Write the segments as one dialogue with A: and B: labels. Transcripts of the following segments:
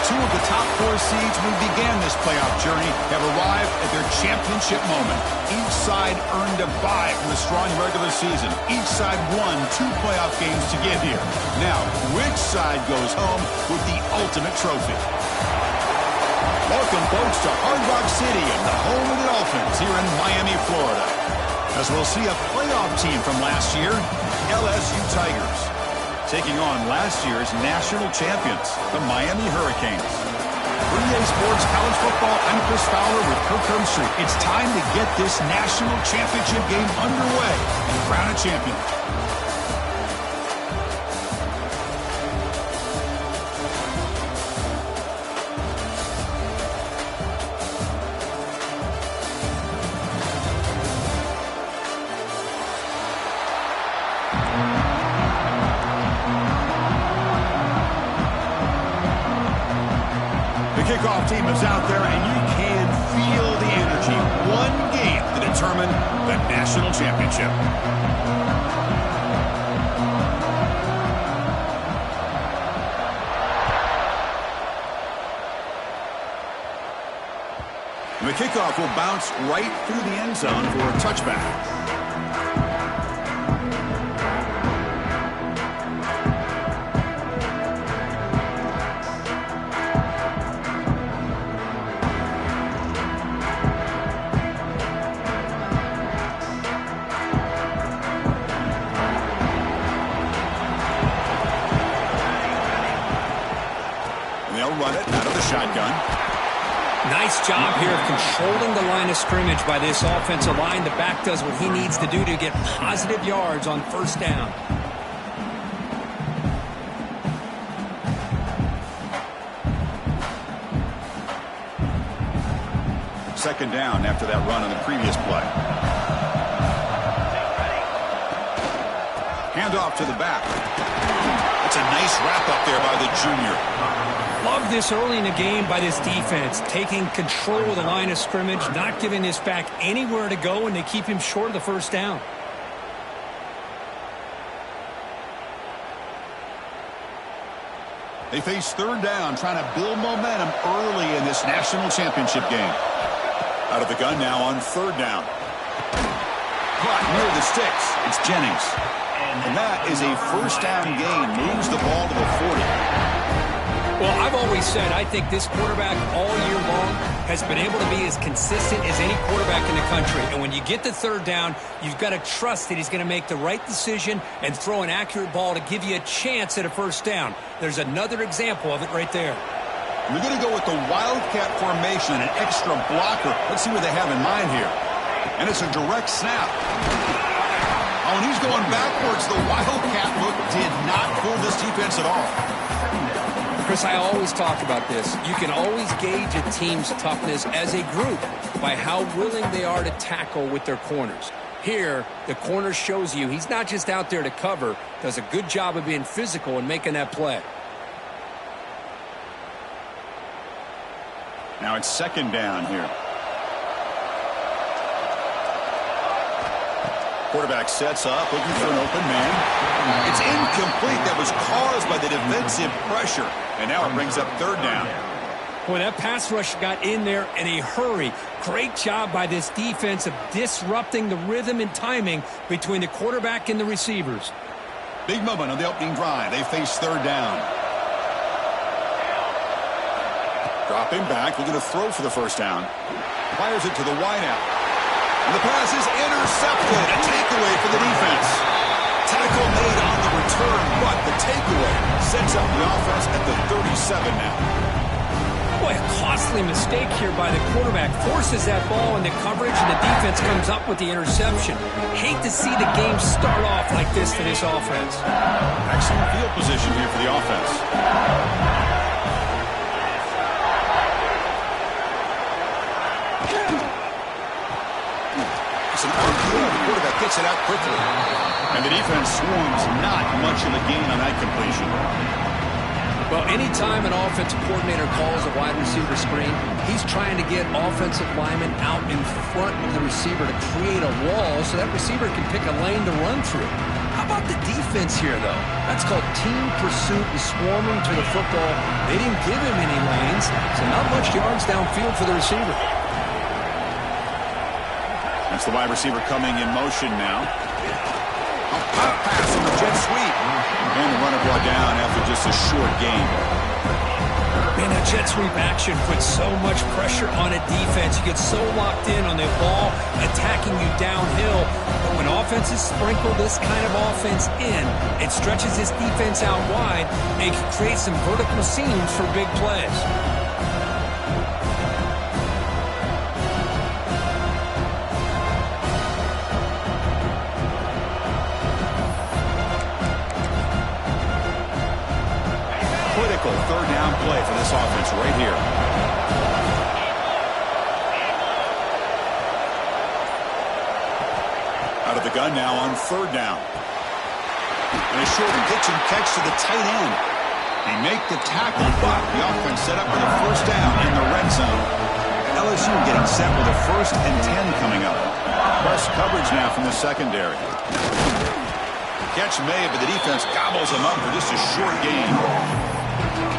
A: Two of the top four seeds who began this playoff journey have arrived at their championship moment. Each side earned a bye from the strong regular season. Each side won 2 playoff games to get here. Now, which side goes home with the ultimate trophy? Welcome, folks, to Hard Rock City and the home of the Dolphins here in Miami, Florida. As we'll see a playoff team from last year, LSU Tigers, taking on last year's national champions, the Miami Hurricanes. For EA Sports College Football, I'm Chris Fowler with Kirk Herbstreit. It's time to get this national championship game underway and crown a champion. Kickoff team is out there, and you can feel the energy. One game to determine the national championship. And the kickoff will bounce right through the end zone for a touchback. Run it out of the shotgun.
B: Nice job here of controlling the line of scrimmage by this offensive line. The back does what he needs to do to get positive yards on first down.
A: Second down after that run on the previous play. Handoff to the back. That's a nice wrap up there by the junior.
B: Love this early in the game by this defense, taking control of the line of scrimmage, not giving this back anywhere to go, and they keep him short of the first down.
A: They face third down, trying to build momentum early in this national championship game. Out of the gun now on third down. Caught near the sticks. It's Jennings. And that is a first down gain. Moves the ball to the 40.
B: Well, I've always said I think this quarterback all year long has been able to be as consistent as any quarterback in the country. And when you get the third down, you've got to trust that he's going to make the right decision and throw an accurate ball to give you a chance at a first down. There's another example of it right there.
A: We're going to go with the Wildcat formation, an extra blocker. Let's see what they have in mind here. And it's a direct snap. Oh, and he's going backwards. The Wildcat look did not fool this defense at all.
B: Chris, I always talk about this. You can always gauge a team's toughness as a group by how willing they are to tackle with their corners. Here, the corner shows you he's not just out there to cover, does a good job of being physical and making that play.
A: Now it's second down here. Quarterback sets up, looking for an open man. It's incomplete. That was caused by the defensive pressure. And now it brings up third down.
B: Boy, that pass rush got in there in a hurry. Great job by this defense of disrupting the rhythm and timing between the quarterback and the receivers.
A: Big moment on the opening drive. They face third down. Dropping back, looking to throw for the first down. Fires it to the wideout. And the pass is intercepted. A takeaway for the defense. Tackle made on the return, but the takeaway sets up the offense at the 37 now.
B: Boy, a costly mistake here by the quarterback. Forces that ball into coverage, and the defense comes up with the interception. Hate to see the game start off like this for this offense.
A: Excellent field position here for the offense. It's an RPO. The quarterback gets it out quickly. And the defense swarms not much of a gain on that completion.
B: Well, anytime an offensive coordinator calls a wide receiver screen, he's trying to get offensive linemen out in front of the receiver to create a wall so that receiver can pick a lane to run through. How about about the defense here, though? That's called team pursuit and swarming to the football. They didn't give him any lanes, so not much yards downfield for the receiver.
A: That's the wide receiver coming in motion now. A pop pass on the jet sweep. And the runner brought down after just a short gain.
B: Man, that jet sweep action puts so much pressure on a defense. You get so locked in on the ball attacking you downhill. But when offenses sprinkle this kind of offense in, it stretches this defense out wide and can create some vertical seams for big plays.
A: Critical third down play for this offense right here. Out of the gun now on third down. And a short and pitch and catch to the tight end. They make the tackle, but the offense set up for the first down in the red zone. LSU getting set with a 1st and 10 coming up. Press coverage now from the secondary. Catch made, but the defense gobbles him up for just a short gain.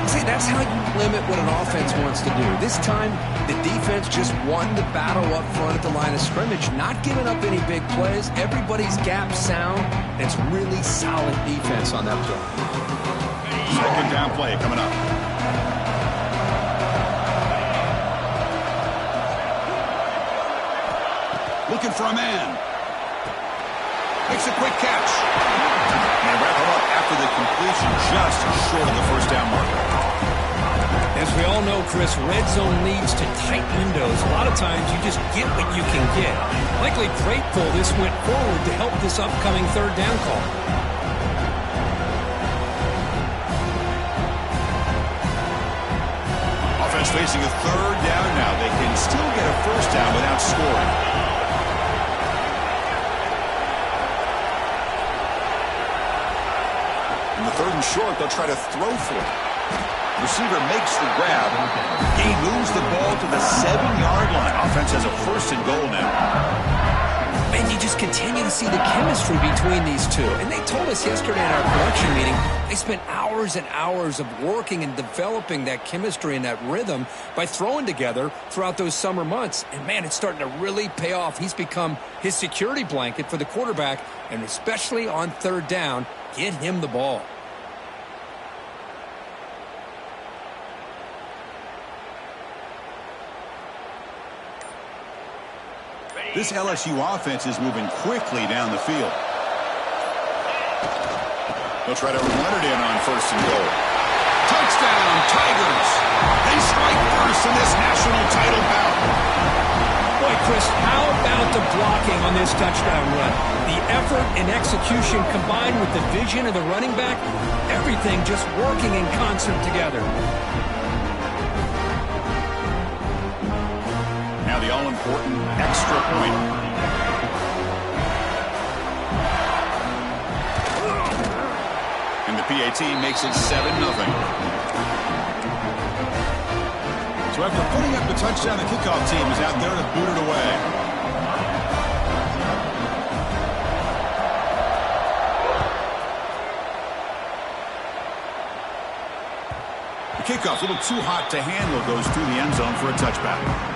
B: See, that's how you limit what an offense wants to do. This time, the defense just won the battle up front at the line of scrimmage, not giving up any big plays. Everybody's gap sound. It's really solid defense on that play.
A: Second down play coming up. Looking for a man. Makes a quick catch. And wrap him up after the completion, just short of the first down marker.
B: As we all know, Chris, red zone leads to tight windows. A lot of times you just get what you can get. Likely grateful this went forward to help this upcoming third down call.
A: Offense facing a third down now. They can still get a first down without scoring. In the third and short, they'll try to throw for it. Receiver makes the grab. He moves the ball to the 7-yard line. Offense has a 1st and goal now.
B: And you just continue to see the chemistry between these two. And they told us yesterday in our production meeting, they spent hours and hours of working and developing that chemistry and that rhythm by throwing together throughout those summer months. And, man, it's starting to really pay off. He's become his security blanket for the quarterback, and especially on third down, get him the ball.
A: This LSU offense is moving quickly down the field. They'll try to run it in on 1st and goal. Touchdown, Tigers! They strike first in this national title bout.
B: Boy, Chris, how about the blocking on this touchdown run? The effort and execution combined with the vision of the running back, everything just working in concert together.
A: Now the all-important extra point. And the PAT makes it 7-0. So after putting up the touchdown, the kickoff team is out there to boot it away. The kickoff, a little too hot to handle, goes through the end zone for a touchback.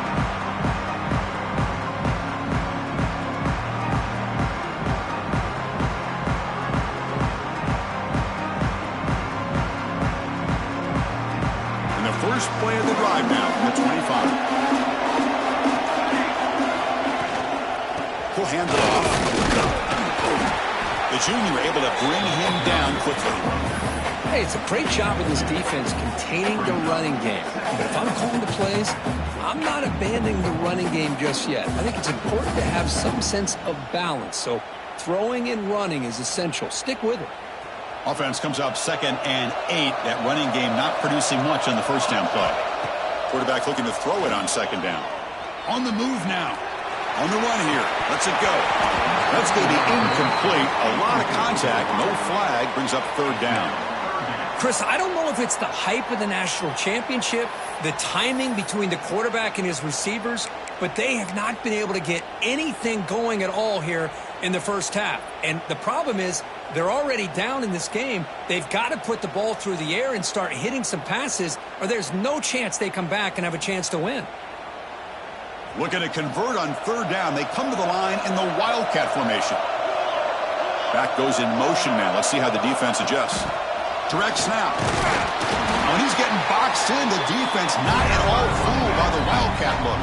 A: First play of the drive now from the 25. He'll hand it off. The junior able to bring him down quickly.
B: Hey, it's a great job of this defense containing the running game. But if I'm calling the plays, I'm not abandoning the running game just yet. I think it's important to have some sense of balance. So throwing and running is essential. Stick with it.
A: Offense comes up 2nd and 8. That running game not producing much on the first down play. Quarterback looking to throw it on 2nd down. On the move now. On the run here. Lets it go. That's going to be incomplete. A lot of contact. No flag. Brings up 3rd down.
B: Chris, I don't know if it's the hype of the national championship, the timing between the quarterback and his receivers, but they have not been able to get anything going at all here in the first half. And the problem is They're already down in this game. They've got to put the ball through the air and start hitting some passes, or there's no chance they come back and have a chance to win.
A: Looking to convert on third down. They come to the line in the Wildcat formation. Back goes in motion now. Let's see how the defense adjusts. Direct snap. When he's getting boxed in, the defense not at all fooled by the Wildcat look.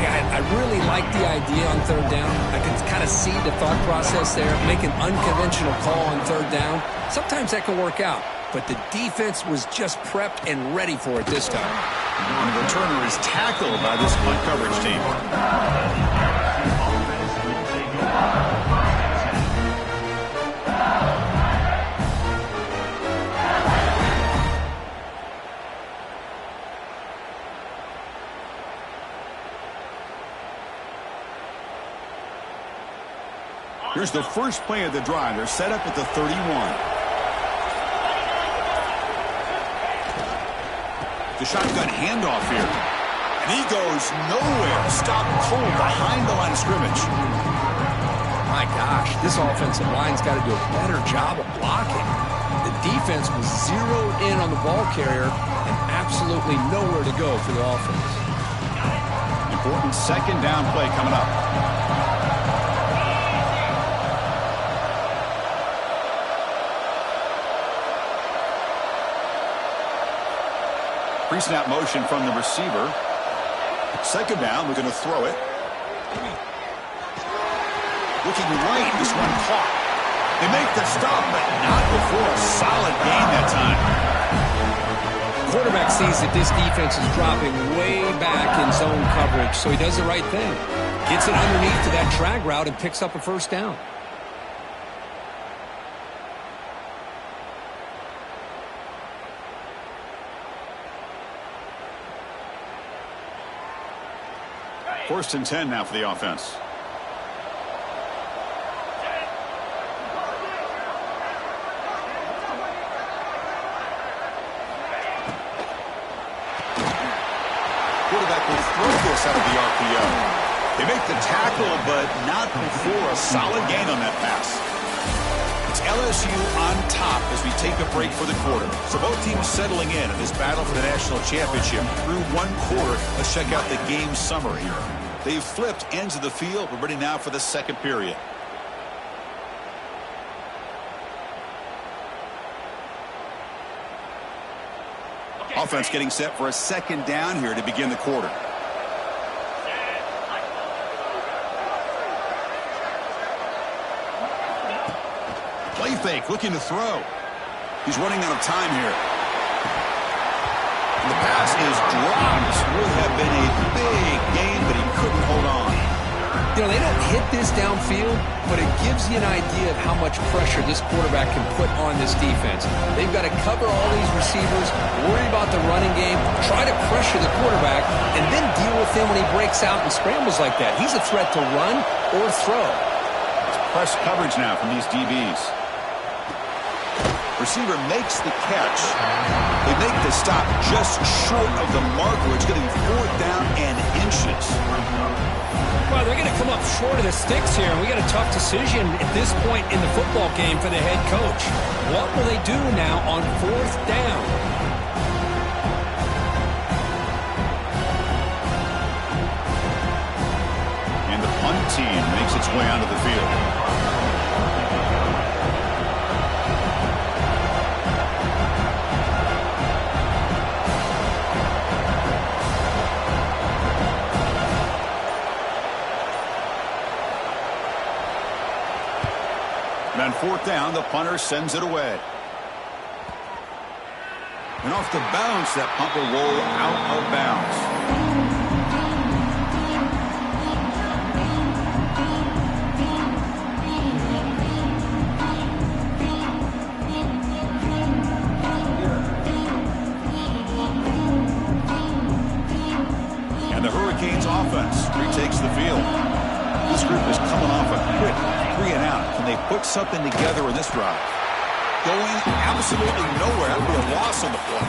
B: I really like the idea on third down. I can kind of see the thought process there. Make an unconventional call on third down. Sometimes that can work out, but the defense was just prepped and ready for it this time.
A: And the returner is tackled by this punt coverage team. Here's the first play of the drive. They're set up at the 31. The shotgun handoff here. And he goes nowhere. Stopped cold behind the line of scrimmage.
B: My gosh, this offensive line's got to do a better job of blocking. The defense was zeroed in on the ball carrier and absolutely nowhere to go for the offense.
A: Important second down play coming up. Pre-snap motion from the receiver. Second down, we're going to throw it. Looking right, this one caught. They make the stop, but not before a solid gain that time.
B: Quarterback sees that this defense is dropping way back in zone coverage, so he does the right thing. Gets it underneath to that drag route and picks up a first down.
A: First and 10 now for the offense. Quarterback will throw this out of the RPO. They make the tackle, but not before a solid gain on that pass. It's LSU on top as we take a break for the quarter. So both teams settling in this battle for the national championship through one quarter. Let's check out the game summary. They've flipped ends of the field. We're ready now for the second period. Offense getting set for a second down here to begin the quarter. Play fake, looking to throw. He's running out of time here. And the pass is dropped. Would have been a big gain, but he couldn't hold on.
B: You know, they don't hit this downfield, but it gives you an idea of how much pressure this quarterback can put on this defense. They've got to cover all these receivers, worry about the running game, try to pressure the quarterback, and then deal with him when he breaks out and scrambles like that. He's a threat to run or throw.
A: It's press coverage now from these DBs. Receiver makes the catch. They make the stop just short of the marker. It's going to be fourth down and inches.
B: Well, they're going to come up short of the sticks here, and we got a tough decision at this point in the football game for the head coach. What will they do now on fourth down?
A: And the punt team makes its way onto the field. And on fourth down, the punter sends it away. And off the bounce, that punt will roll out of bounds. And the Hurricanes offense retakes the field. This group is coming off a quick 3-and-out. Can they put something together in this drive? Going absolutely nowhere. That would be a loss on the play.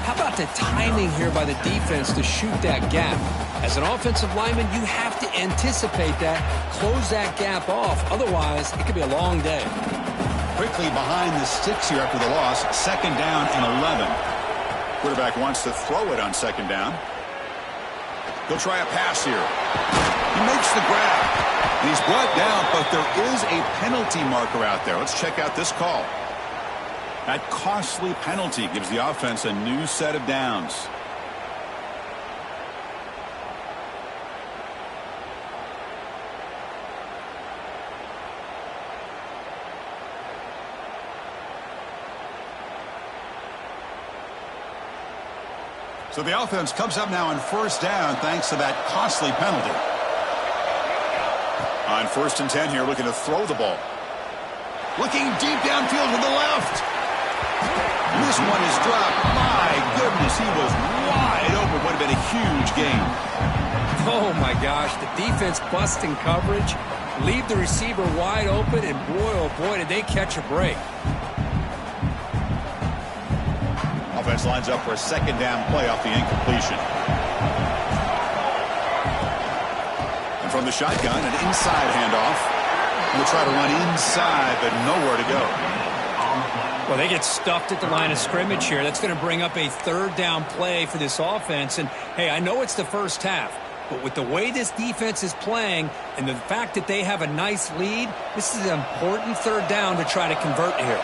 B: How about about the timing here by the defense to shoot that gap. As an offensive lineman, you have to anticipate that, close that gap off. Otherwise, it could be a long day.
A: Quickly behind the sticks here after the loss. 2nd down and 11. Quarterback wants to throw it on 2nd down. He'll try a pass here. He makes the grab. He's brought down, but there is a penalty marker out there. Let's check out this call. That costly penalty gives the offense a new set of downs. So the offense comes up now on 1st down thanks to that costly penalty. On 1st and 10 here, looking to throw the ball. Looking deep downfield to the left. This one is dropped. My goodness, he was wide open. Would have been a huge gain.
B: Oh, my gosh. The defense busting coverage. Leave the receiver wide open, and boy, oh boy, did they catch a break.
A: Offense lines up for a 2nd down play off the incompletion. And from the shotgun, an inside handoff. We'll try to run inside, but nowhere to go.
B: Well, they get stuffed at the line of scrimmage here. That's going to bring up a 3rd down play for this offense. And, hey, I know it's the first half, but with the way this defense is playing and the fact that they have a nice lead, this is an important 3rd down to try to convert here.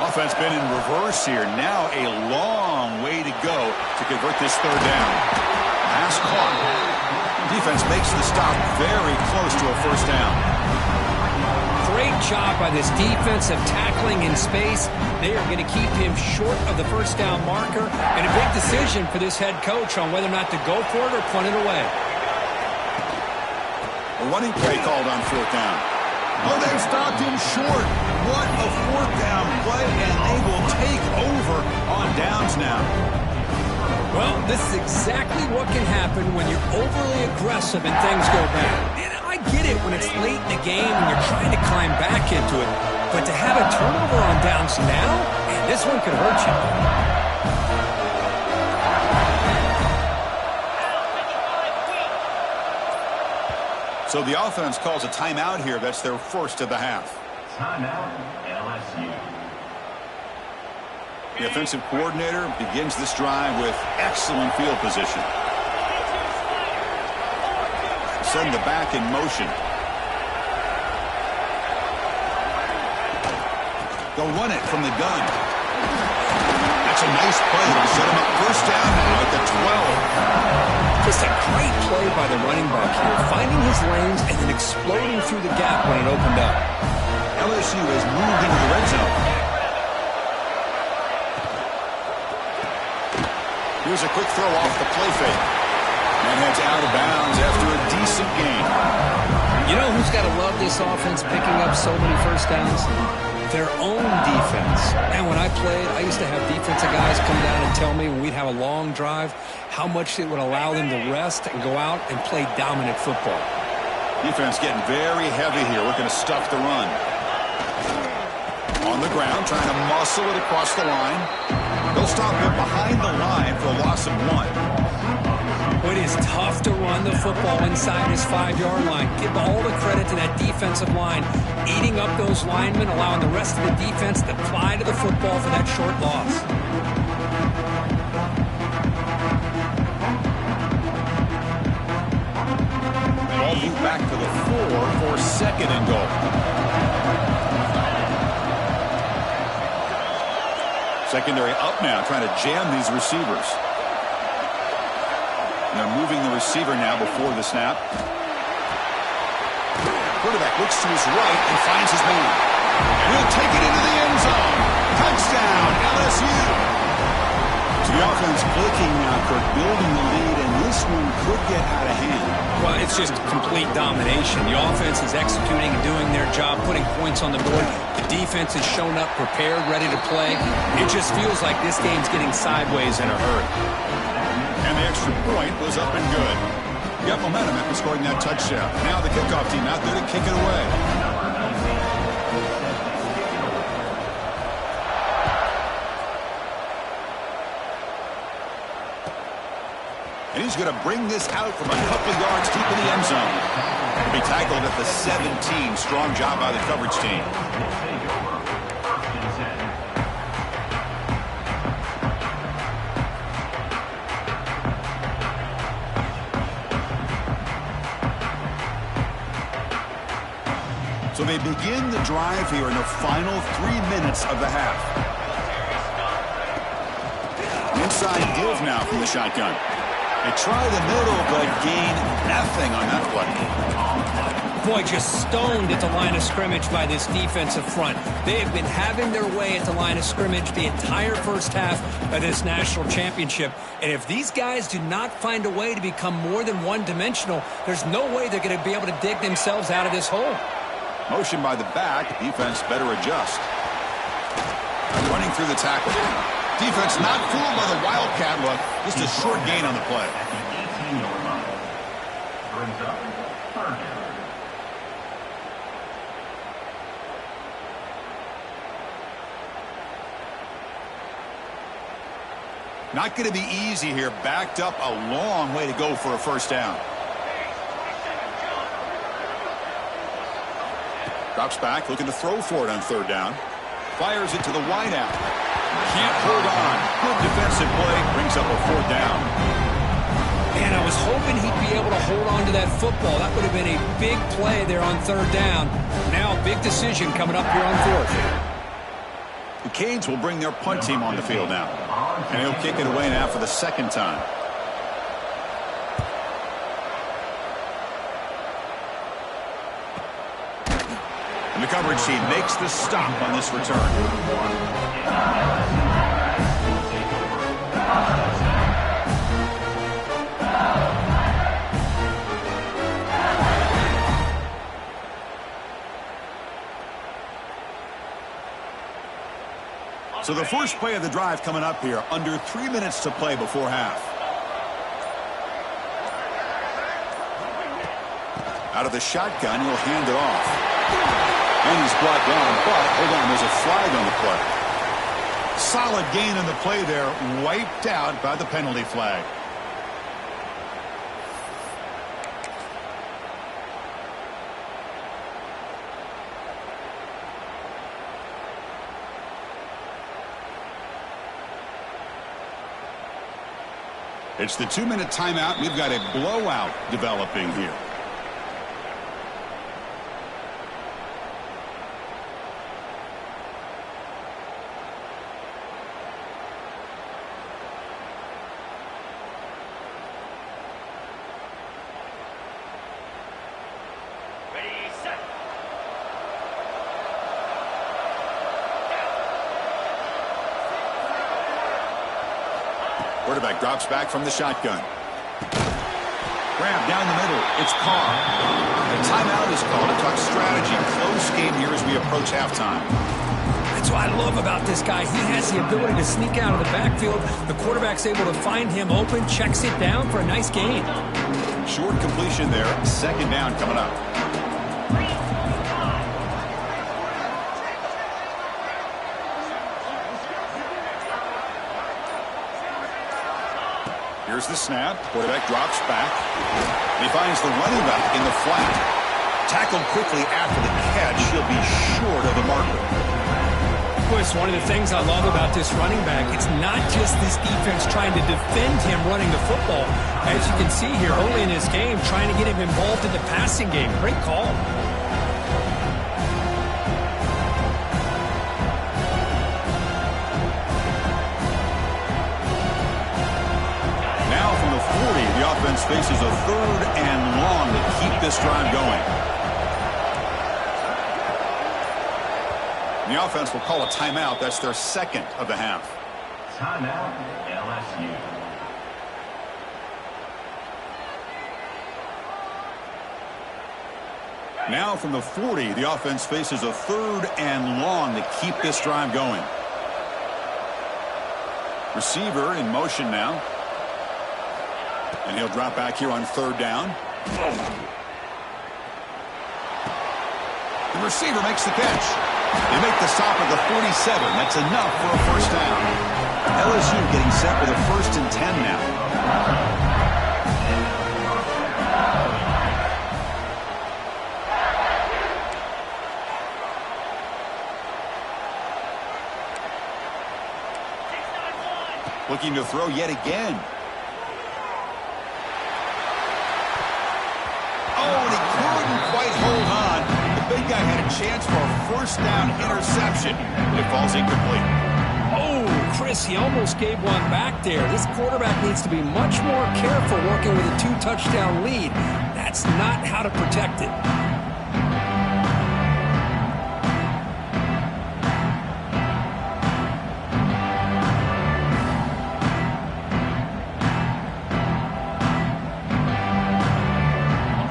A: Offense been in reverse here. Now a long way to go to convert this 3rd down. Pass caught. Defense makes the stop very close to a 1st down.
B: Great job by this defense of tackling in space. They are going to keep him short of the 1st down marker. And a big decision for this head coach on whether or not to go for it or punt it away.
A: A running play called on 4th down. Oh, they've stopped him short. What a 4th down play, and they will take over on downs now.
B: Well, this is exactly what can happen when you're overly aggressive and things go bad. And I get it when it's late in the game and you're trying to climb back into it. But to have a turnover on downs now, man, this one could hurt you.
A: So the offense calls a timeout here. That's their 1st of the half.
C: Timeout, LSU.
A: The offensive coordinator begins this drive with excellent field position. Send the back in motion. They'll run it from the gun. That's a nice play. It'll set him up 1st down now at the 12.
B: Just a great play by the running back here, finding his lanes and then exploding through the gap when it opened up.
A: LSU has moved into the red zone. Here's a quick throw off the play fake. And heads out of bounds after a decent gain.
B: You know who's got to love this offense picking up so many 1st downs? Their own defense. And when I played, I used to have defensive guys come down and tell me when we'd have a long drive how much it would allow them to rest and go out and play dominant football.
A: Defense getting very heavy here, looking to stuff the run. On the ground, trying to muscle it across the line. They'll stop him behind the line for a loss of 1.
B: It is tough to run the football inside this 5-yard line. Give all the credit to that defensive line, eating up those linemen, allowing the rest of the defense to fly to the football for that short loss.
A: Ball moved back to the 4 for 2nd and goal. Secondary up now, trying to jam these receivers. And they're moving the receiver now before the snap. Quarterback looks to his right and finds his man. And he'll take it into the end zone. Touchdown, LSU. So the offense clicking now, Kirk, building the lead, and this one could get out of hand.
B: Well, it's just complete domination. The offense is executing and doing their job, putting points on the board. The defense has shown up, prepared, ready to play. It just feels like this game's getting sideways in a hurry.
A: And the extra point was up and good. You got momentum after scoring that touchdown. Now the kickoff team out there to kick it away. And he's going to bring this out from a couple yards deep in the end zone. He'll be tackled at the 17. Strong job by the coverage team. So they begin the drive here in the final 3 minutes of the half. Inside deals now from the shotgun. They try the middle, but gain nothing on that play.
B: Boy, just stoned at the line of scrimmage by this defensive front. They have been having their way at the line of scrimmage the entire first half of this national championship. And if these guys do not find a way to become more than one-dimensional, there's no way they're going to be able to dig themselves out of this hole.
A: Motion by the back. Defense better adjust. Running through the tackle. Defense not fooled by the Wildcat look. Just a short gain on the play.
C: 18-yard line. Brings up third down.
A: Not going to be easy here. Backed up a long way to go for a first down. Drops back, looking to throw for it on third down. Fires it to the wideout. Can't hold on. Good defensive play. Brings up a fourth down.
B: Man, I was hoping he'd be able to hold on to that football. That would have been a big play there on third down. Now a big decision coming up here on fourth.
A: The Canes will bring their punt team on the field now. And he'll kick it away now for the second time. And the coverage team makes the stop on this return. So the first play of the drive coming up here, under 3 minutes to play before half. Out of the shotgun, he'll hand it off. And he's brought down, but hold on, there's a flag on the play. Solid gain on the play there, wiped out by the penalty flag. It's the 2-minute timeout. We've got a blowout developing here. Quarterback drops back from the shotgun. Grab down the middle. It's Carr. The timeout is called to talk strategy. Close game here as we approach halftime.
B: That's what I love about this guy. He has the ability to sneak out of the backfield. The quarterback's able to find him open, checks it down for a nice gain.
A: Short completion there. Second down coming up. Here's the snap. Quarterback drops back. And he finds the running back in the flat. Tackled quickly after the catch. He'll be short of the marker.
B: Boy, it's one of the things I love about this running back. It's not just this defense trying to defend him running the football. As you can see here early in this game, trying to get him involved in the passing game. Great call.
A: The offense faces a third and long to keep this drive going. The offense will call a timeout. That's their second of the half.
C: Timeout, LSU.
A: Now from the 40, the offense faces a third and long to keep this drive going. Receiver in motion now. And he'll drop back here on third down. The receiver makes the catch. They make the stop at the 47. That's enough for a first down. LSU getting set with a 1st and 10 now. Looking to throw yet again. Oh, and he couldn't quite hold on. The big guy had a chance for a first down interception. It falls incomplete.
B: Oh, Chris, he almost gave one back there. This quarterback needs to be much more careful working with a 2-touchdown lead. That's not how to protect it.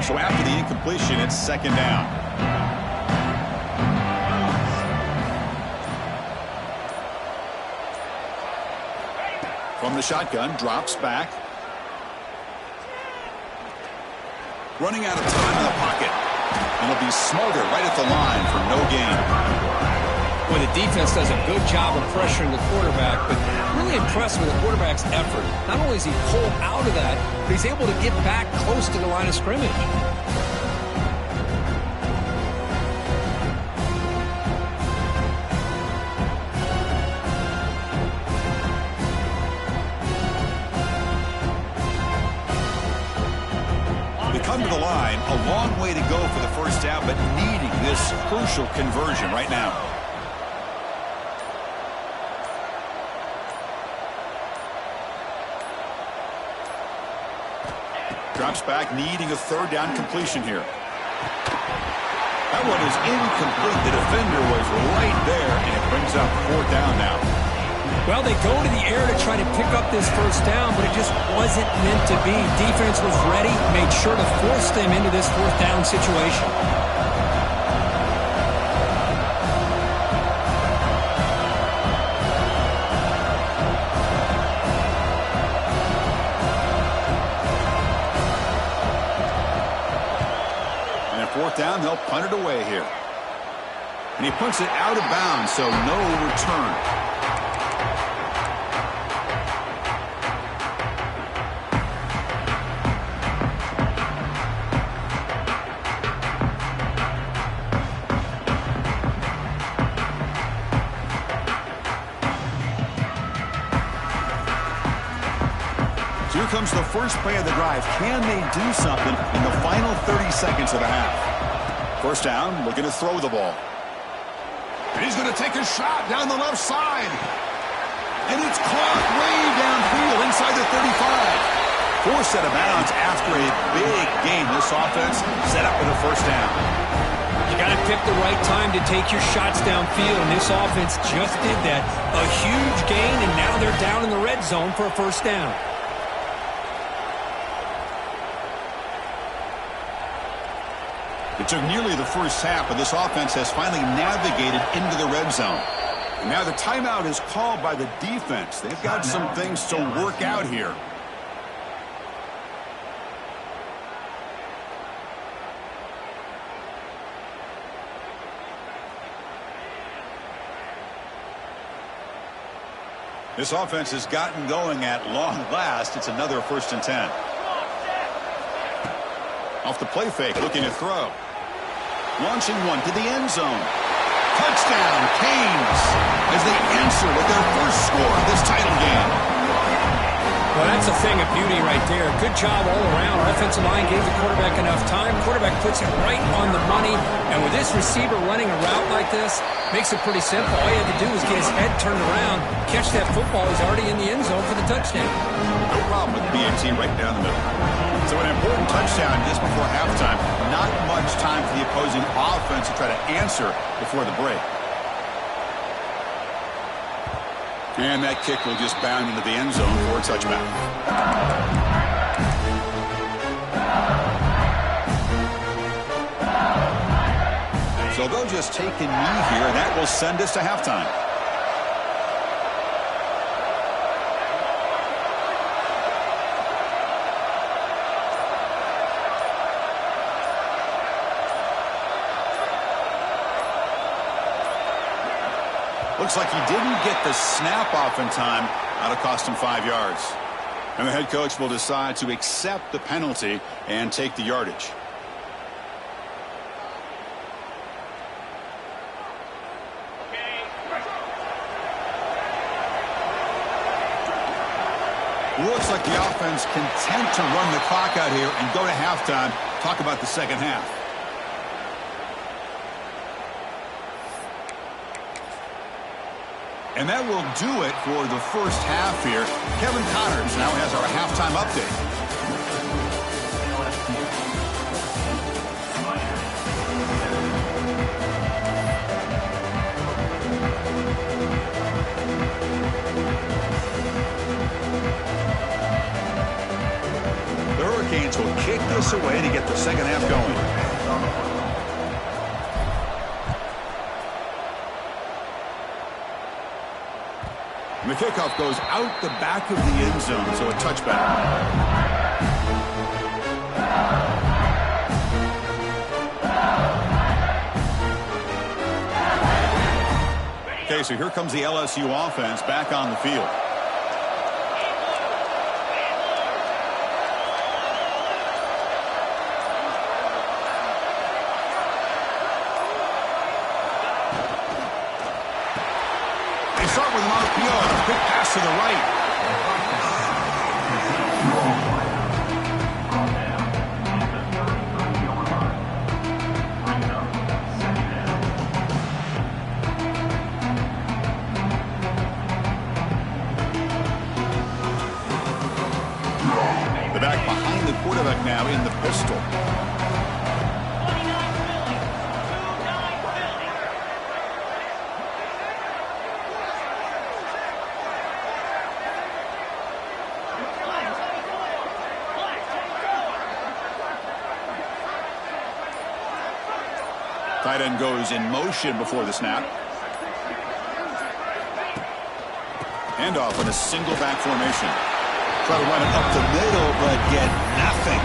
A: So after the incompletion, it's second down. From the shotgun, drops back. Running out of time in the pocket. And he'll be smothered right at the line for no gain.
B: Well, the defense does a good job of pressuring the quarterback, but really impressed with the quarterback's effort. Not only is he pulled out of that, but he's able to get back close to the line of scrimmage.
A: Come to the line, a long way to go for the first down, but needing this crucial conversion right now. Drops back, needing a third down completion here. That one is incomplete. The defender was right there, and it brings up fourth down now.
B: Well, they go to the air to try to pick up this first down, but it just wasn't meant to be. Defense was ready, made sure to force them into this fourth down situation.
A: And at fourth down, they'll punt it away here. And he punts it out of bounds, so no return. Here comes the first play of the drive. Can they do something in the final 30 seconds of the half? First down, looking to throw the ball. And he's going to take a shot down the left side. And it's caught way downfield inside the 35. Forced out of bounds after a big game. This offense set up with a first down.
B: You got to pick the right time to take your shots downfield, and this offense just did that. A huge gain, and now they're down in the red zone for a first down.
A: It took nearly the first half, but this offense has finally navigated into the red zone. And now the timeout is called by the defense. They've got some things to work out here. This offense has gotten going at long last. It's another 1st and 10. Off the play fake, looking to throw. Launching one to the end zone. Touchdown, Canes, as they answer with their first score of this title game.
B: Well, that's a thing of beauty right there. Good job all around. Offensive line gave the quarterback enough time. Quarterback puts it right on the money. And with this receiver running a route like this, makes it pretty simple. All you had to do was get his head turned around, catch that football. He's already in the end zone for the touchdown.
A: No problem with the BAT right down the middle. So an important touchdown just before halftime. Not much time for the opposing offense to try to answer before the break. And that kick will just bound into the end zone for a touchback. So they'll just take a knee here, and that will send us to halftime. Looks like he didn't get the snap off in time. That'll cost him 5 yards. And the head coach will decide to accept the penalty and take the yardage. Looks like the offense content to run the clock out here and go to halftime. Talk about the second half. And that will do it for the first half here. Kevin Connors now has our halftime update. The Hurricanes will kick this away to get the second half going. And the kickoff goes out the back of the end zone, so a touchback. Okay, so here comes the LSU offense back on the field. Start with an RPO. Quick pass to the right. The back behind the quarterback now in the pistol. Tight end goes in motion before the snap. Handoff in a single back formation. Try to run it up the middle, but get nothing.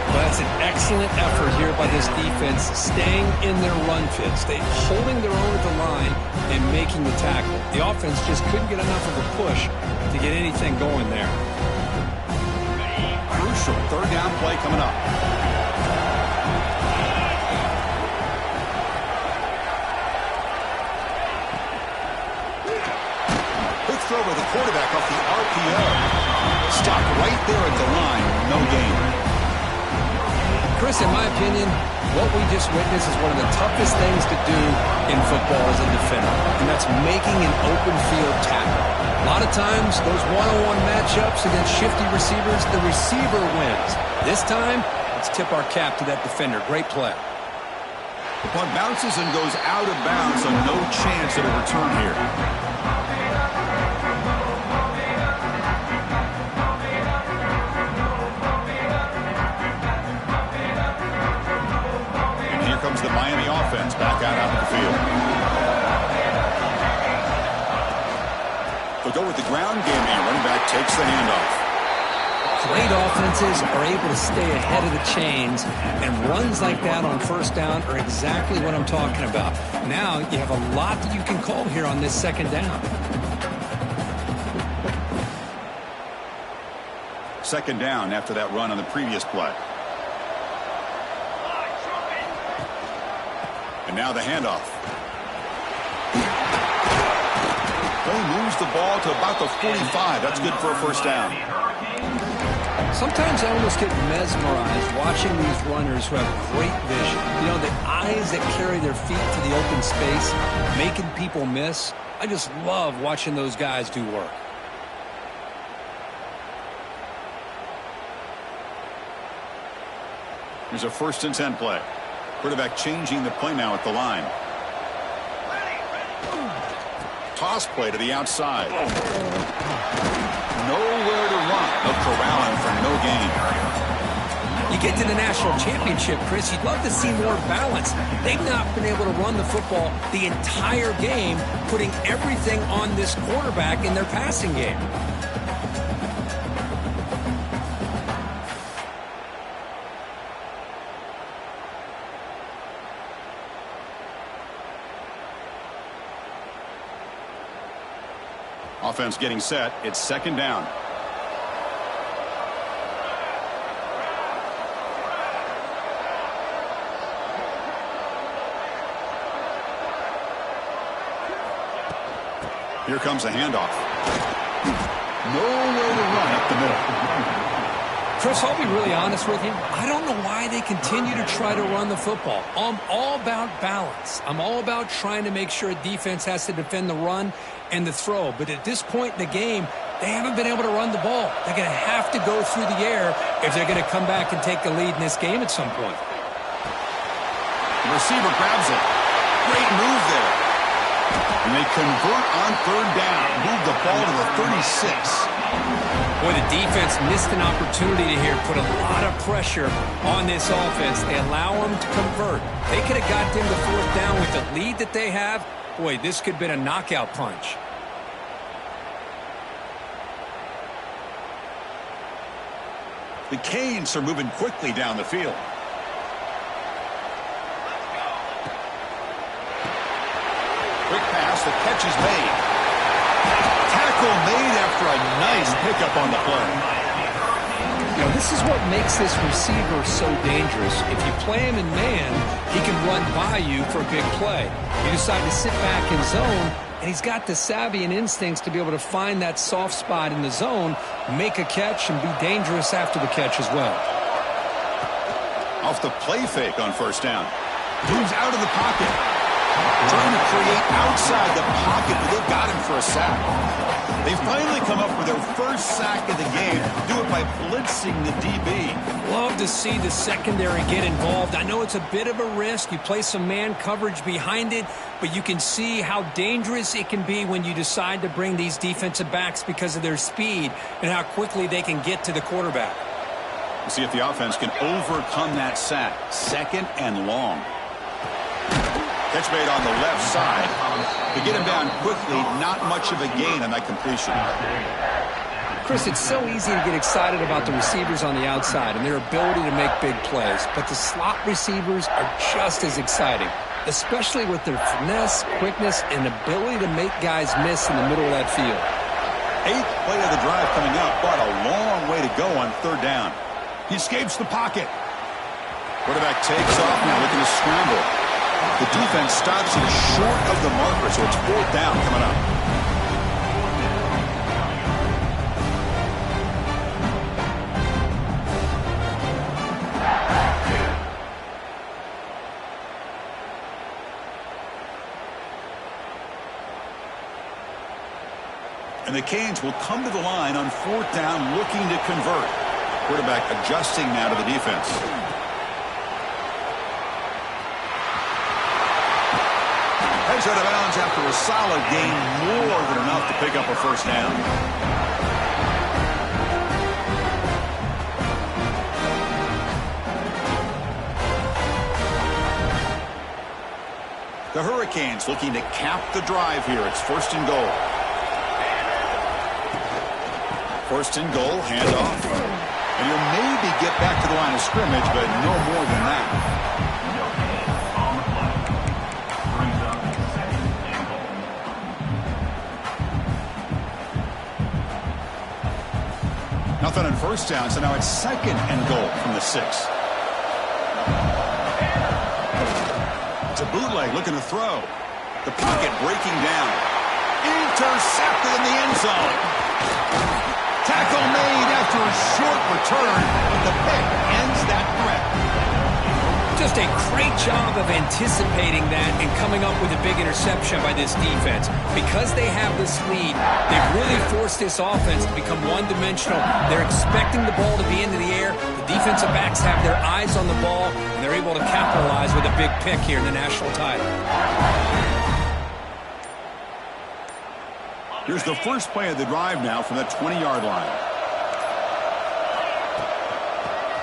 B: Well, that's an excellent effort here by this defense, staying in their run fits. They holding their own at the line and making the tackle. The offense just couldn't get enough of a push to get anything going there.
A: Crucial third down play coming up. Throw with the quarterback off the RPO. Stopped right there at the line. No gain.
B: Chris, in my opinion, what we just witnessed is one of the toughest things to do in football as a defender, and that's making an open field tackle. A lot of times, those one-on-one matchups against shifty receivers, the receiver wins. This time, let's tip our cap to that defender. Great play.
A: The punt bounces and goes out of bounds, so no chance at a return here. Comes the Miami offense back out onto the field. They'll go with the ground game here. Running back takes the handoff.
B: Great offenses are able to stay ahead of the chains, and runs like that on first down are exactly what I'm talking about. Now you have a lot that you can call here on this second down.
A: Second down after that run on the previous play. And now the handoff. He moves the ball to about the 45. That's good for a first down.
B: Sometimes I almost get mesmerized watching these runners who have great vision. You know, the eyes that carry their feet to the open space, making people miss. I just love watching those guys do work.
A: Here's a 1st and 10 play. Quarterback changing the play now at the line. Toss play to the outside. Nowhere to run. They'll corral him for no gain.
B: You get to the national championship, Chris, you'd love to see more balance. They've not been able to run the football the entire game, putting everything on this quarterback in their passing game.
A: Offense getting set. It's second down. Here comes a handoff. No way to run up the middle.
B: Chris, I'll be really honest with you. I don't know why they continue to try to run the football. I'm all about balance. I'm all about trying to make sure a defense has to defend the run and the throw. But at this point in the game, they haven't been able to run the ball. They're going to have to go through the air if they're going to come back and take the lead in this game at some point.
A: The receiver grabs it. Great move there. And they convert on third down. Move the ball to the 36.
B: Boy, the defense missed an opportunity to here put a lot of pressure on this offense. They allow them to convert. They could have got them to fourth down with the lead that they have. Boy, this could have been a knockout punch.
A: The Canes are moving quickly down the field. Quick pass, the catch is made. Tackle made after a nice pickup on the play.
B: You know, this is what makes this receiver so dangerous. If you play him in man, he can run by you for a big play. You decide to sit back in zone, and he's got the savvy and instincts to be able to find that soft spot in the zone, make a catch, and be dangerous after the catch as well.
A: Off the play fake on first down. Moves out of the pocket. Trying to create outside the pocket, but they've got him for a sack. They finally come up with their first sack of the game. Do it by blitzing the DB.
B: Love to see the secondary get involved. I know it's a bit of a risk. You play some man coverage behind it, but you can see how dangerous it can be when you decide to bring these defensive backs because of their speed and how quickly they can get to the quarterback.
A: We'll see if the offense can overcome that sack. Second and long. Catch made on the left side. To get him down quickly, not much of a gain on that completion.
B: Chris, it's so easy to get excited about the receivers on the outside and their ability to make big plays, but the slot receivers are just as exciting, especially with their finesse, quickness, and ability to make guys miss in the middle of that field.
A: Eighth play of the drive coming up, but a long way to go on third down. He escapes the pocket. Quarterback takes off, now looking to scramble. The defense stops him short of the marker, so it's fourth down coming up. And the Canes will come to the line on fourth down looking to convert. Quarterback adjusting now to the defense. Heads out of bounds after a solid gain, more than enough to pick up a first down. The Hurricanes looking to cap the drive here. It's first and goal. First and goal, handoff. And you'll maybe get back to the line of scrimmage, but no more than that. Nothing on first down, so now it's second and goal from the 6. It's a bootleg looking to throw. The pocket breaking down. Intercepted in the end zone. Tackle made after a short return, but the pick ends that threat.
B: Just a great job of anticipating that and coming up with a big interception by this defense. Because they have this lead, they've really forced this offense to become one-dimensional. They're expecting the ball to be into the air. The defensive backs have their eyes on the ball, and they're able to capitalize with a big pick here in the national title.
A: Here's the first play of the drive now from the 20-yard line.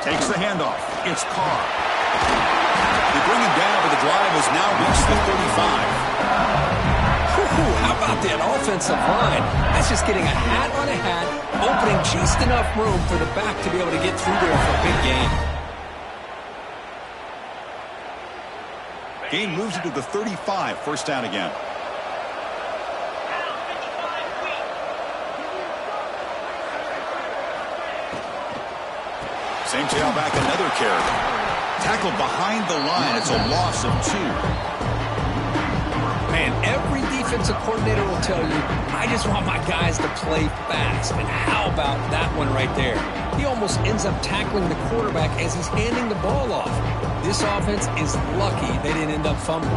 A: Takes the handoff. It's Carr. They bring him down, but the drive has now reached the 35.
B: How about that offensive line? That's just getting a hat on a hat, opening just enough room for the back to be able to get through there for a big gain.
A: Gain moves it to the 35, first down again. Same tailback, another carry. Tackled behind the line. It's a loss of 2.
B: Man, every defensive coordinator will tell you, I just want my guys to play fast. And how about that one right there? He almost ends up tackling the quarterback as he's handing the ball off. This offense is lucky they didn't end up fumbling.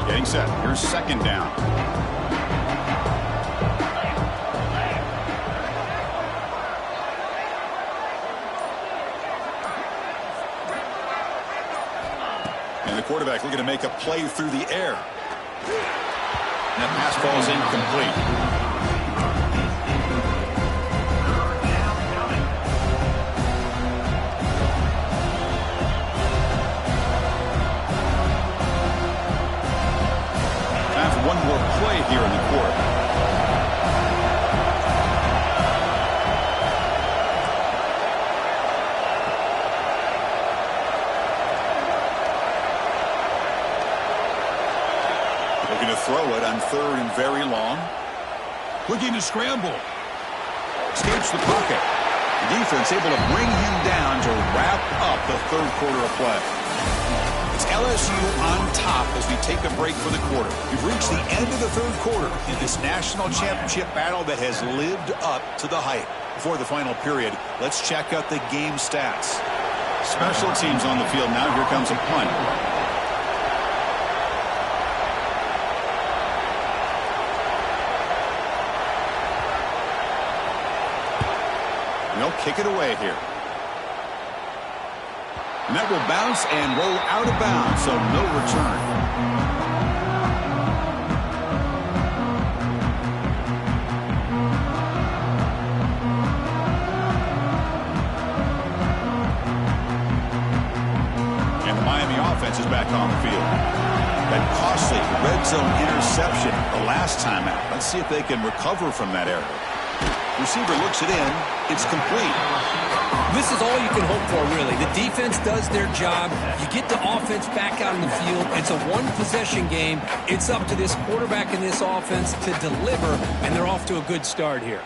A: Getting set. Here's second down. And the quarterback looking to make a play through the air. And that pass falls incomplete. One more play here in the quarter. Looking to throw it on third and very long. Looking to scramble. Escapes the pocket. The defense able to bring him down to wrap up the third quarter of play. It's LSU on top as we take a break for the quarter. We've reached the end of the third quarter in this national championship battle that has lived up to the hype. Before the final period, let's check out the game stats. Special teams on the field now. Here comes a punt. And they'll kick it away here. And that will bounce and roll out of bounds, so no return. And the Miami offense is back on the field. That costly red zone interception the last time out. Let's see if they can recover from that error. Receiver looks it in. It's complete.
B: This is all you can hope for, really. The defense does their job. You get the offense back out in the field. It's a one-possession game. It's up to this quarterback and this offense to deliver, and they're off to a good start here.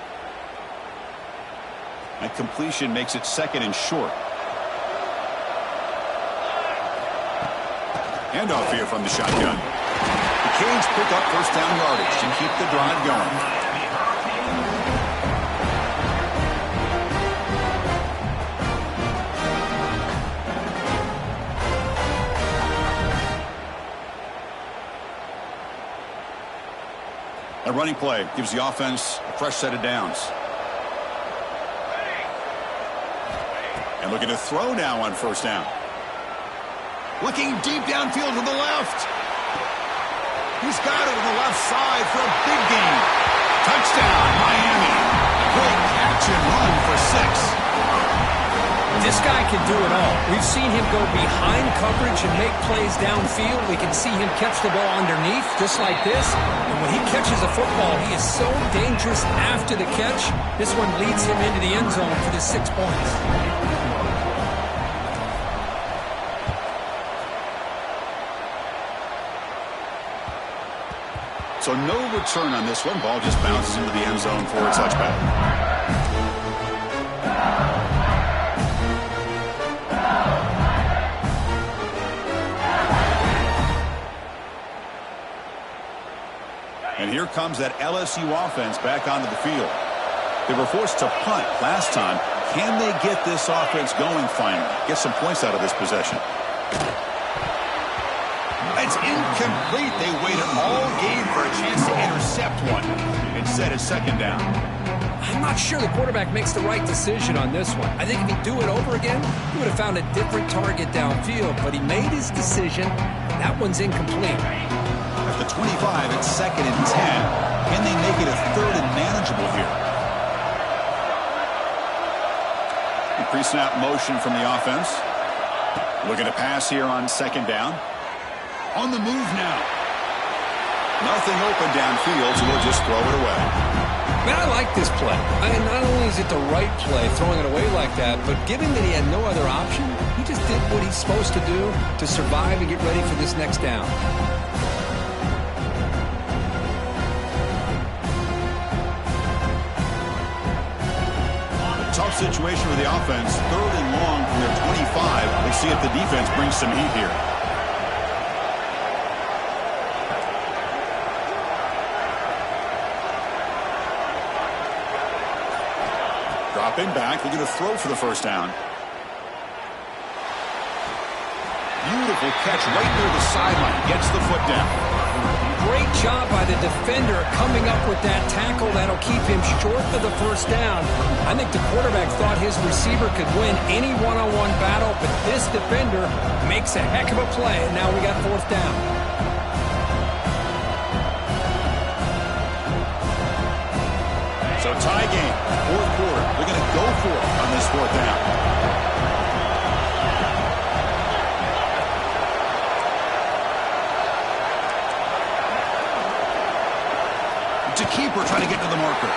A: That completion makes it second and short. Handoff here from the shotgun. The Canes pick up first down yardage to keep the drive going. A running play gives the offense a fresh set of downs. And looking to throw now on first down. Looking deep downfield to the left. He's got it on the left side for a big gain. Touchdown, Miami. Great catch and run for 6.
B: This guy can do it all. We've seen him go behind coverage and make plays downfield. We can see him catch the ball underneath, just like this. And when he catches a football, he is so dangerous after the catch. This one leads him into the end zone for the 6 points.
A: So no return on this one. Ball just bounces into the end zone for a touchback. And here comes that LSU offense back onto the field. They were forced to punt last time. Can they get this offense going finally? Get some points out of this possession. It's incomplete. They waited all game for a chance to intercept one. Instead, it's second down.
B: I'm not sure the quarterback makes the right decision on this one. I think if he'd do it over again, he would have found a different target downfield. But he made his decision. That one's incomplete.
A: At the 25, it's second and 10. Can they make it a third and manageable here? The pre-snap motion from the offense. Looking to pass here on second down. On the move now. Nothing open downfield, so they'll just throw it away.
B: Man, I like this play. Not only is it the right play, throwing it away like that, but given that he had no other option, he just did what he's supposed to do to survive and get ready for this next down.
A: tough situation for the offense. 3rd and long from their 25. Let's see if the defense brings some heat here. Dropping back, looking to throw for the first down. Beautiful catch right near the sideline. Gets the foot down.
B: Great job by the defender coming up with that tackle. That'll keep him short of the first down. I think the quarterback thought his receiver could win any one-on-one battle, but this defender makes a heck of a play, and now we got 4th down.
A: So tie game, 4th quarter. They're going to go for it on this 4th down. To keeper trying to get to the marker.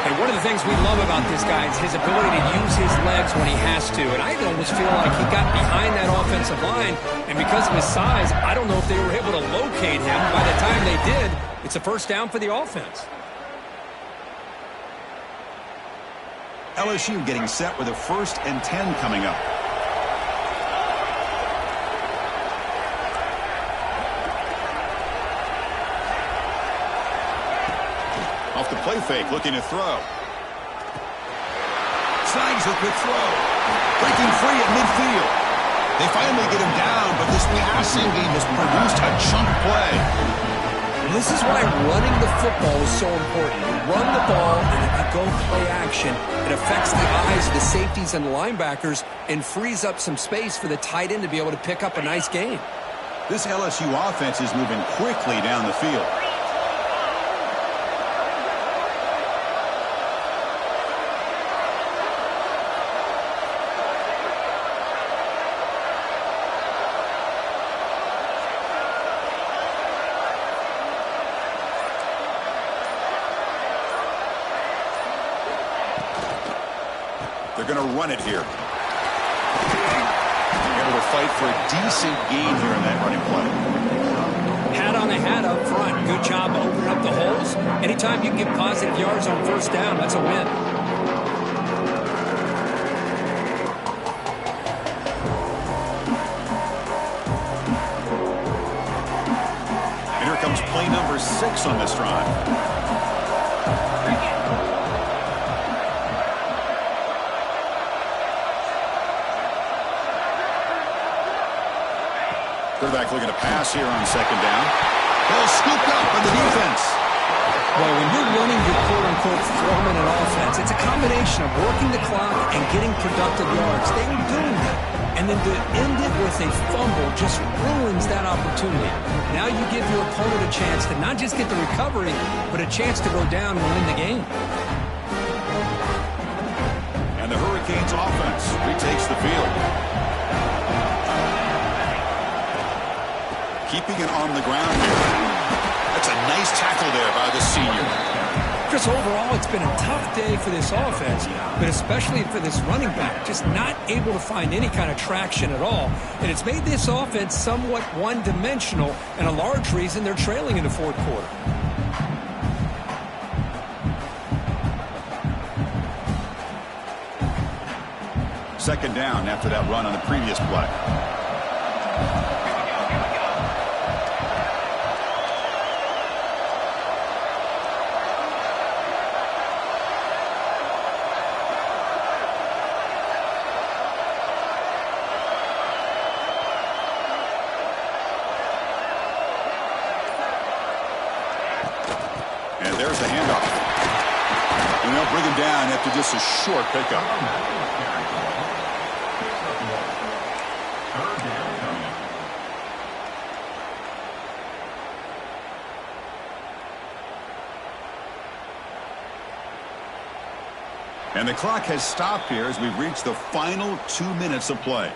B: And one of the things we love about this guy is his ability to use his legs when he has to. And I almost feel like he got behind that offensive line, and because of his size, I don't know if they were able to locate him. By the time they did, it's a first down for the offense.
A: LSU getting set with a 1st and 10 coming up. Off the play fake, looking to throw. Snags a quick throw. Breaking free at midfield. They finally get him down, but this passing game has produced a chunk play.
B: And this is why running the football is so important. You run the ball, and if you go play action, it affects the eyes of the safeties and the linebackers and frees up some space for the tight end to be able to pick up a nice gain.
A: This LSU offense is moving quickly down the field. They're going to run it here. Able to fight for a decent gain here in that running play.
B: Hat on the hat up front. Good job opening up the holes. Anytime you can get positive yards on first down, that's a win.
A: And here comes play number 6 on this drive. Quarterback looking to pass here on 2nd down. Ball scooped up by the defense.
B: Well, when you're running your quote-unquote throwing an offense, it's a combination of working the clock and getting productive yards. They were doing that. And then to end it with a fumble just ruins that opportunity. Now you give your opponent a chance to not just get the recovery, but a chance to go down and win the game.
A: And the Hurricanes offense retakes the field. Keeping it on the ground here. That's a nice tackle there by the senior.
B: Chris, overall, it's been a tough day for this offense, but especially for this running back, just not able to find any kind of traction at all. And it's made this offense somewhat one-dimensional, and a large reason they're trailing in the 4th quarter.
A: Second down after that run on the previous play. And there's the handoff. And they'll bring him down after just a short pickup. And the clock has stopped here as we've reached the final 2 minutes of play.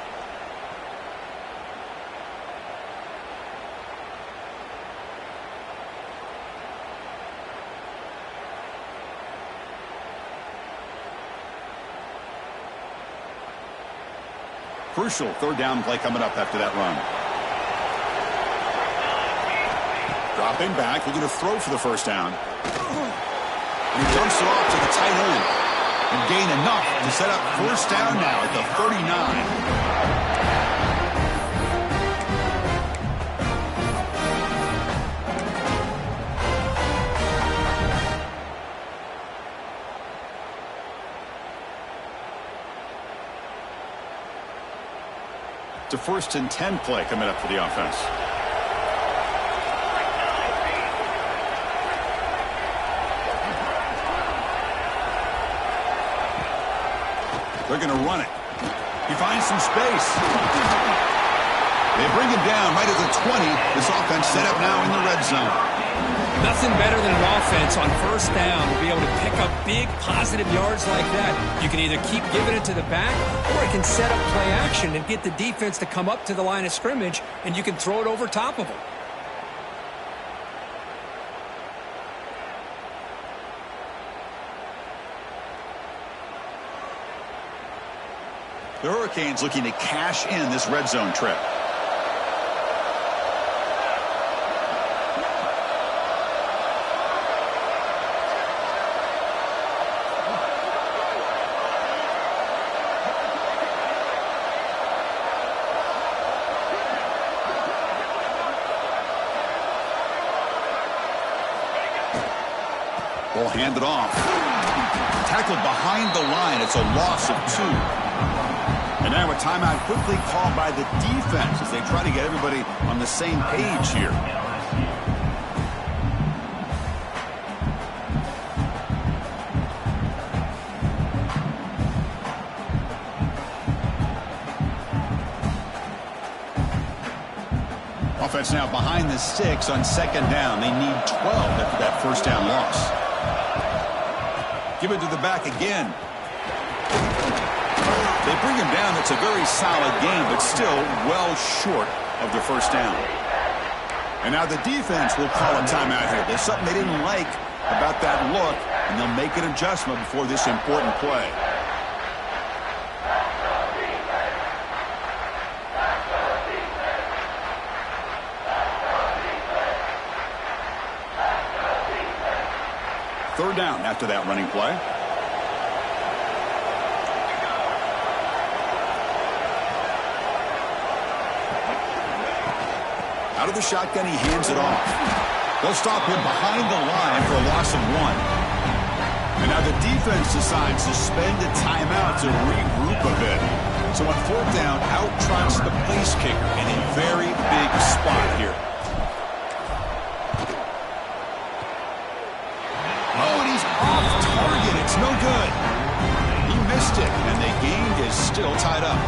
A: Crucial 3rd down play coming up after that run. Dropping back, looking to throw for the first down. And he dumps it off to the tight end. and gain enough to set up first down now at the 39. To 1st and 10 play coming up for the offense. They're going to run it. He finds some space. They bring him down right at the 20. This offense set up now in the red zone.
B: Nothing better than an offense on first down to be able to pick up big positive yards like that. You can either keep giving it to the back, or it can set up play action and get the defense to come up to the line of scrimmage, and you can throw it over top of them.
A: The Hurricanes looking to cash in this red zone trip. Ball handed off. Tackled behind the line. It's a loss of 2. And now a timeout quickly called by the defense as they try to get everybody on the same page here. Offense now behind the 6 on 2nd down. They need 12 after that first down loss. Give it to the back again. They bring him down. It's a very solid game, but still well short of the first down. And now the defense will call a timeout here. There's something they didn't like about that look, and they'll make an adjustment before this important play. Third down after that running play. Out of the shotgun, he hands it off. They'll stop him behind the line for a loss of 1. And now the defense decides to spend a timeout to regroup a bit. So on 4th down, out trots the place kicker in a very big spot here. It's no good. He missed it, and the game is still tied up.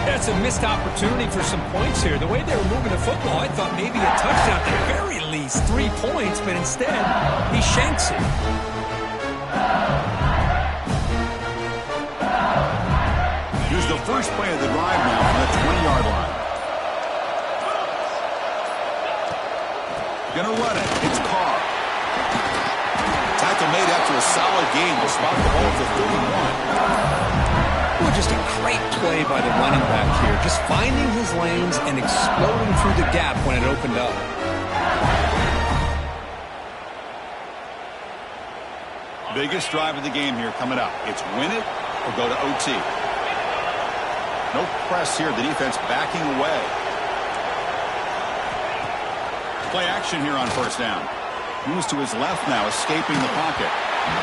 B: That's a missed opportunity for some points here. The way they were moving the football, I thought maybe a touchdown, at the very least 3 points, but instead, he shanks it.
A: Here's the first play of the drive now on the 20-yard line. Gonna run it. It's Carr. Tackle made after a solid game to spot the ball at the 31.
B: Well, just a great play by the running back here. Just finding his lanes and exploding through the gap when it opened up.
A: Biggest drive of the game here coming up. It's win it or go to OT. No press here. The defense backing away. Play action here on first down. Moves to his left now, escaping the pocket.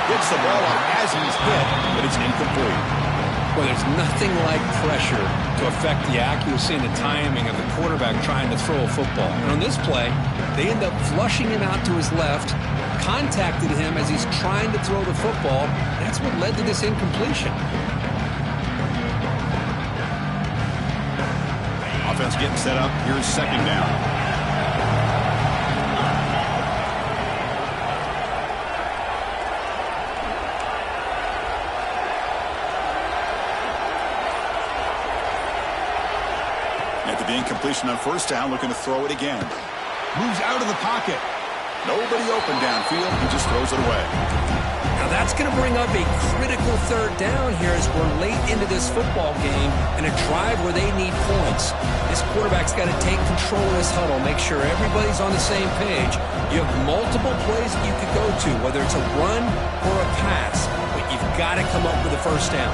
A: Gets the ball up as he's hit, but it's incomplete.
B: Well, there's nothing like pressure to affect the accuracy and the timing of the quarterback trying to throw a football. And on this play, they end up flushing him out to his left, contacted him as he's trying to throw the football. That's what led to this incompletion.
A: Offense getting set up. Here's 2nd down. After the incompletion on first down, looking to throw it again. Moves out of the pocket. Nobody open downfield. He just throws it away.
B: Now that's going to bring up a critical 3rd down here as we're late into this football game and a drive where they need points. This quarterback's got to take control of this huddle, make sure everybody's on the same page. You have multiple plays that you could go to, whether it's a run or a pass. But You've got to come up with a first down.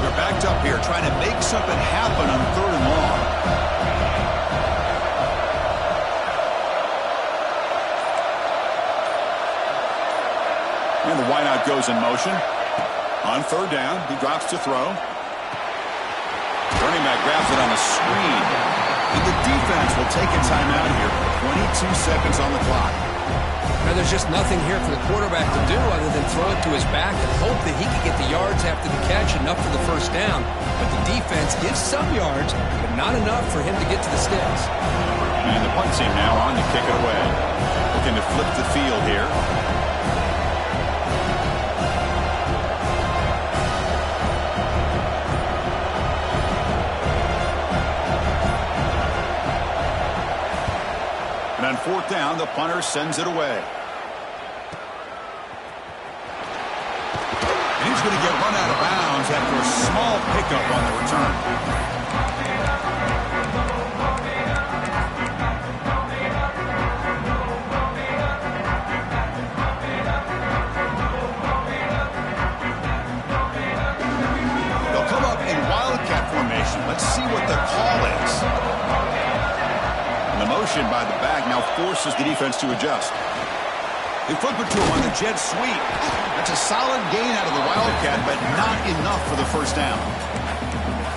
A: They're backed up here trying to make something happen on 3rd and long. And the wideout goes in motion. On 3rd down, he drops to throw. Running back grabs it on a screen. And the defense will take a timeout here. 22 seconds on the clock.
B: Now, there's just nothing here for the quarterback to do other than throw it to his back and hope that he can get the yards after the catch, enough for the first down. But the defense gives some yards, but not enough for him to get to the sticks.
A: And the punt team now on to kick it away. Looking to flip the field here. And on 4th down, the punter sends it away. And he's going to get run out of bounds after a small pickup on the return. They'll come up in wildcat formation. Let's see what the call is. The motion by the back now forces the defense to adjust. They flip it to him on the jet sweep. That's a solid gain out of the Wildcat, but not enough for the first down.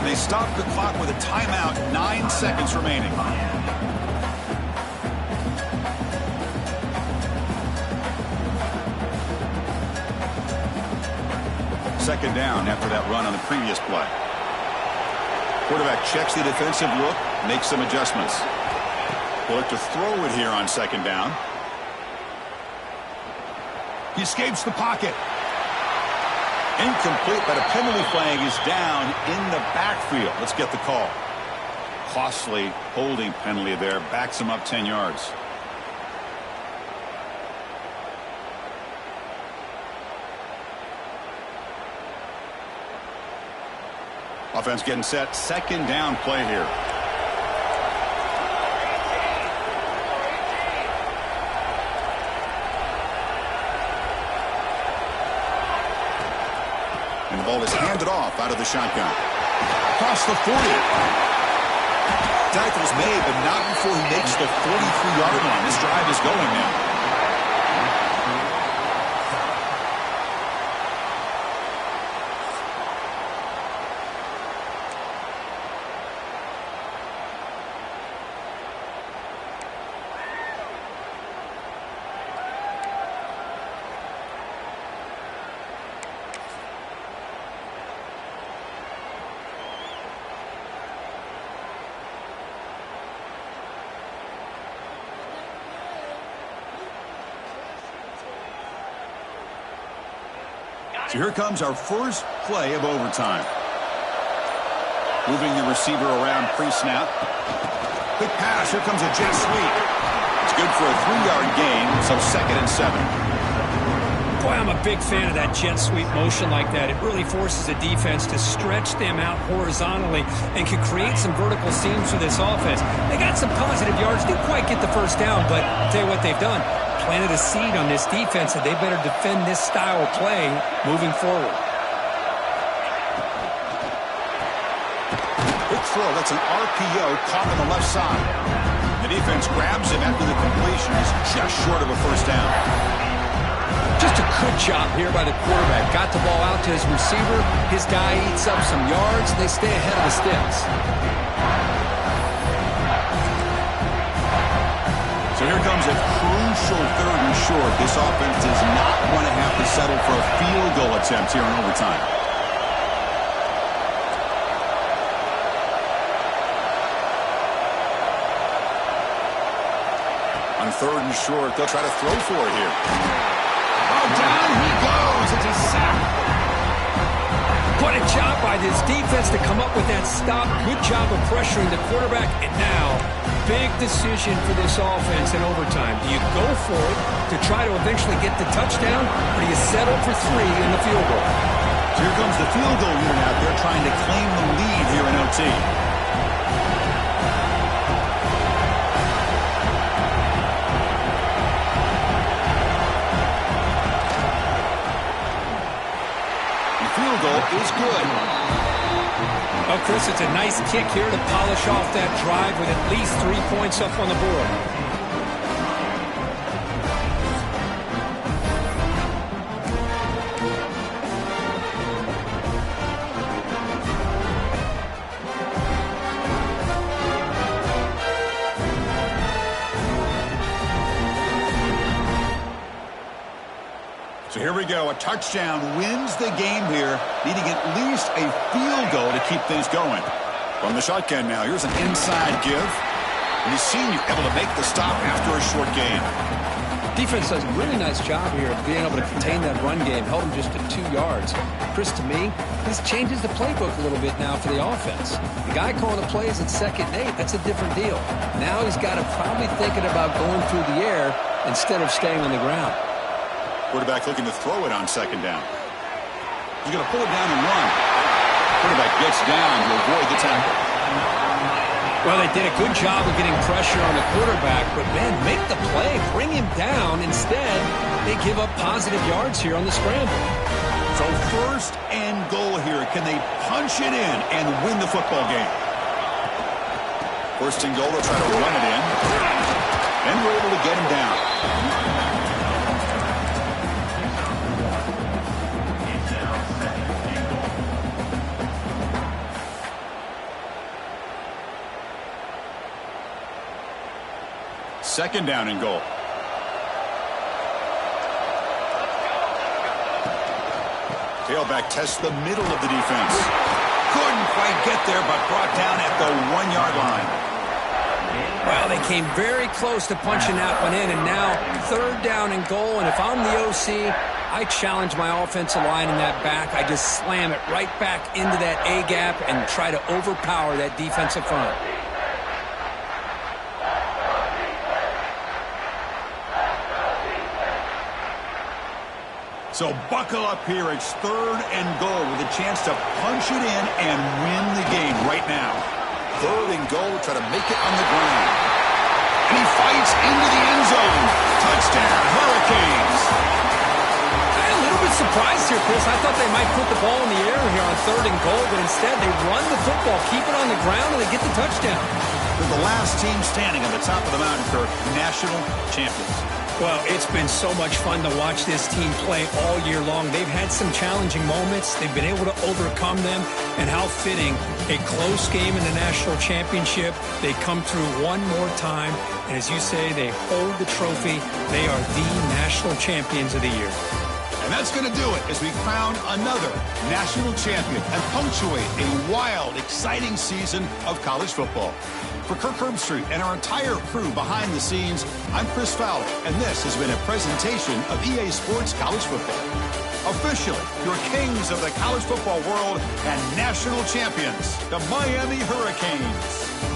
A: They stop the clock with a timeout, 9 seconds remaining. Second down after that run on the previous play. Quarterback checks the defensive look, makes some adjustments. He'll look to throw it here on 2nd down. He escapes the pocket. Incomplete, but a penalty flag is down in the backfield. Let's get the call. Costly holding penalty there. Backs him up 10 yards. Offense getting set. 2nd down play here. And the ball is handed off out of the shotgun. Across the 40. Tackle's made, but not before he makes the 43-yard line. This drive is going now. So here comes our first play of overtime. Moving the receiver around pre-snap. Quick pass. Here comes a jet sweep. It's good for a 3-yard gain, so 2nd and 7.
B: Boy, I'm a big fan of that jet sweep motion like that. It really forces the defense to stretch them out horizontally and can create some vertical seams for this offense. They got some positive yards. Didn't quite get the first down, but I'll tell you what they've done. Planted a seed on this defense, and they better defend this style of play moving forward.
A: Quick throw. That's an RPO caught on the left side. The defense grabs him after the completion. He's just short of a first down.
B: Just a good job here by the quarterback. Got the ball out to his receiver. His guy eats up some yards. They stay ahead of the sticks.
A: So here comes a crucial 3rd and short. This offense does not want to have to settle for a field goal attempt here in overtime. On 3rd and short, they'll try to throw for it here. Oh, down he goes. It's a sack.
B: What a job by this defense to come up with that stop. Good job of pressuring the quarterback. And now, big decision for this offense in overtime. Do you go for it to try to eventually get the touchdown, or do you settle for 3 in the field goal?
A: So here comes the field goal unit out there trying to claim the lead here in OT. field goal is good.
B: Oh, Chris, it's a nice kick here to polish off that drive with at least 3 points up on the board.
A: So here we go. A touchdown wins the game here, needing at least a field goal to keep things going. From the shotgun now, here's an inside give. And he's seen you able to make the stop after a short gain.
B: Defense does a really nice job here of being able to contain that run game, held him just at 2 yards. Chris, to me, this changes the playbook a little bit now for the offense. The guy calling the plays at 2nd and 8, that's a different deal. Now he's got to probably thinking about going through the air instead of staying on the ground.
A: Quarterback looking to throw it on 2nd down. He's going to pull it down and run. Quarterback gets down to avoid the tackle.
B: Well, they did a good job of getting pressure on the quarterback, but, man, make the play, bring him down. Instead, they give up positive yards here on the scramble.
A: So 1st and goal here. Can they punch it in and win the football game? 1st and goal, they'll try to run it in. And we're able to get him down. Second down and goal. Tailback tests the middle of the defense. Couldn't quite get there, but brought down at the 1-yard line.
B: Well, they came very close to punching that one in, and now 3rd down and goal. And if I'm the OC, I challenge my offensive line in that back. I just slam it right back into that A-gap and try to overpower that defensive front.
A: So buckle up here. It's 3rd and goal with a chance to punch it in and win the game right now. 3rd and goal, try to make it on the ground. And he fights into the end zone. Touchdown, Hurricanes.
B: I'm a little bit surprised here, Chris. I thought they might put the ball in the air here on 3rd and goal, but instead they run the football, keep it on the ground, and they get the touchdown.
A: They're the last team standing on the top of the mountain, Kirk. National champions.
B: Well, it's been so much fun to watch this team play all year long. They've had some challenging moments. They've been able to overcome them. And how fitting, a close game in the national championship. They come through one more time. And as you say, they hold the trophy. They are the national champions of the year.
A: And that's going to do it as we crown another national champion and punctuate a wild, exciting season of college football. For Kirk Herbstreit and our entire crew behind the scenes, I'm Chris Fowler, and this has been a presentation of EA Sports College Football. Officially, your kings of the college football world and national champions, the Miami Hurricanes.